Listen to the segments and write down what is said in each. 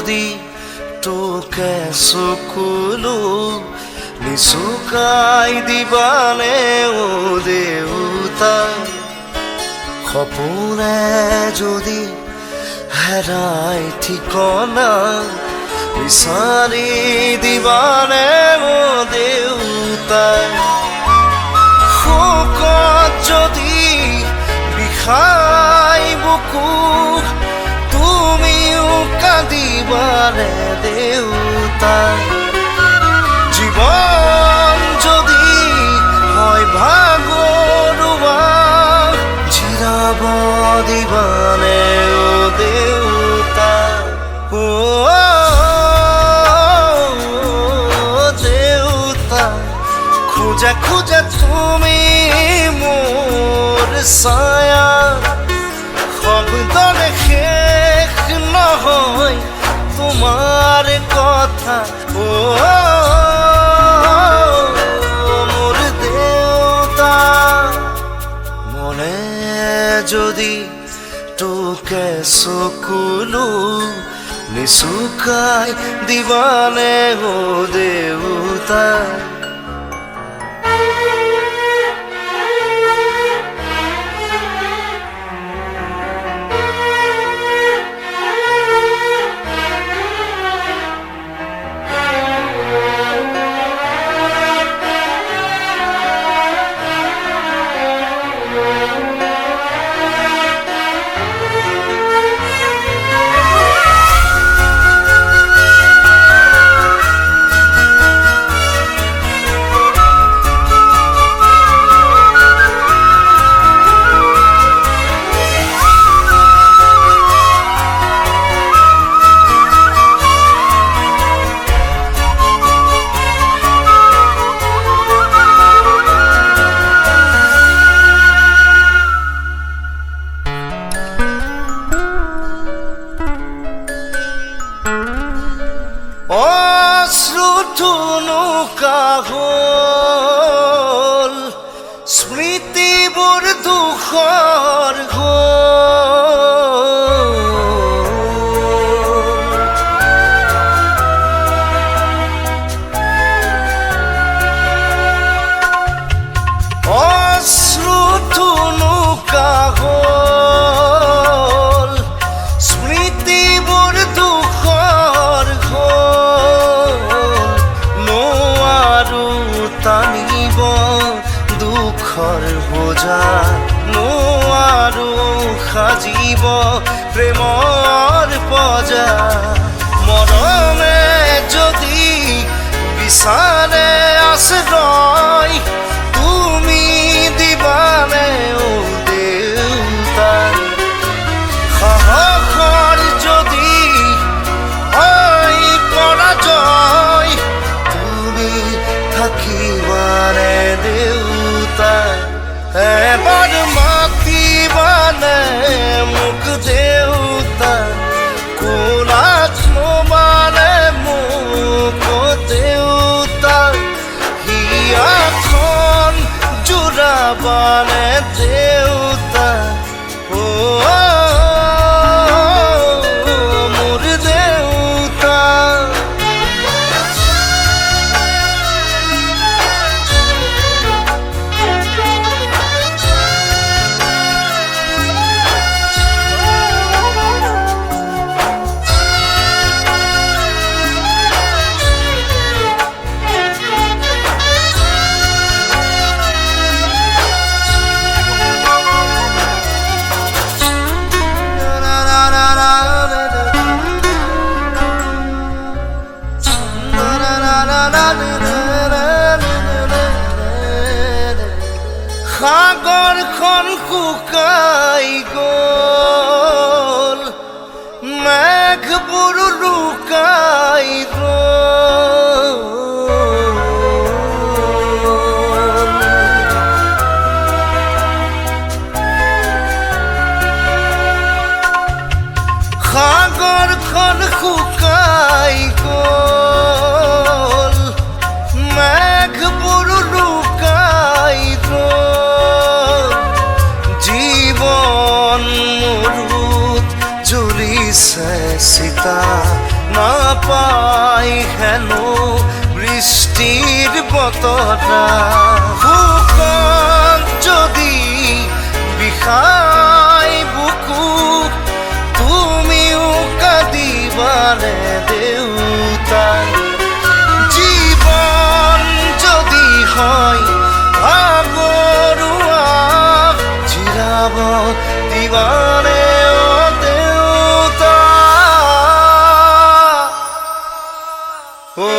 যদি তোকে চকুলো নিচুকাই দিবানে ও দেউতা সপোনে যদি হেৰাই ঠিকনা বিচাৰি দিবানে ও দেউতা শোকত যদি বিষাই বুকু তুমিও কাঁদিবানে দেউতা জীবন যদি হয় ভাগৰুৱা জিৰাব দিবানে ও দেউতা ও দেউতা খোজা খোজা তুমি মোৰ ছায়া শব্দৰে শেষ নহয় তোমাৰ কথা ও মোৰ দেউতা মনে যদি তোকে চকুলো নিচুকাই দিবানে ও দেউতা অশ্ৰুথুনুকা হ'ল স্মৃতিবোৰ দুখৰ অশ্ৰুথুনুকা হ'ল স্মৃতিবোৰ দুখৰ টানিব দুখৰ বোজা নোৱাৰো সাজিব প্ৰেমৰ পজা মৰমে যদি বিচাৰে আশ্ৰয় তুমি দিবানে ও দেউতা সাহসৰ যদি হয় পৰাজয় থাকিবানে দেউতা এবাৰ মাতিবানে মোক দেউতা কোলাত ল'বানে মোক দেউতা হিয়াখন জোৰাবানে দেউতা ও মোৰ দেউতা সাগৰখন শুকাই গ'ল মেঘবোৰ লুকাই গ'ল সাগৰখন শুকাই গ'ল মেঘবোৰ লুকাই গ'ল জীবন মৰুত জ্বলিছে চিতা নিৰ্বততা ফুকন যদি বিষাই বুকু তুমিও কাঁদিবানে দেউতা জীৱন যদি হয় ভাগৰুৱা জিৰাব দিবানে অ দেউতা অ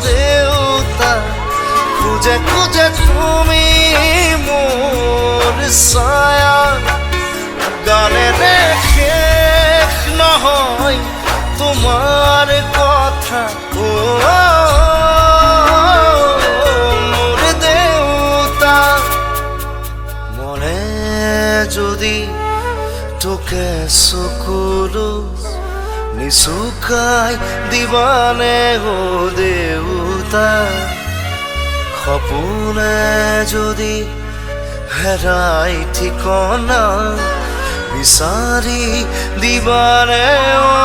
দেউতা খুঁজে খুঁজে তুমি মোৰ ছায়া গানেৰে শেষ নহয় তোমাৰ কথা মোৰ দেউতা মনে যদি তোকে চকুলো নিচুকাই দিবানে ও দেউতা সপোনে যদি হেৰাই ঠিকনা বিচাৰি দিবানে অ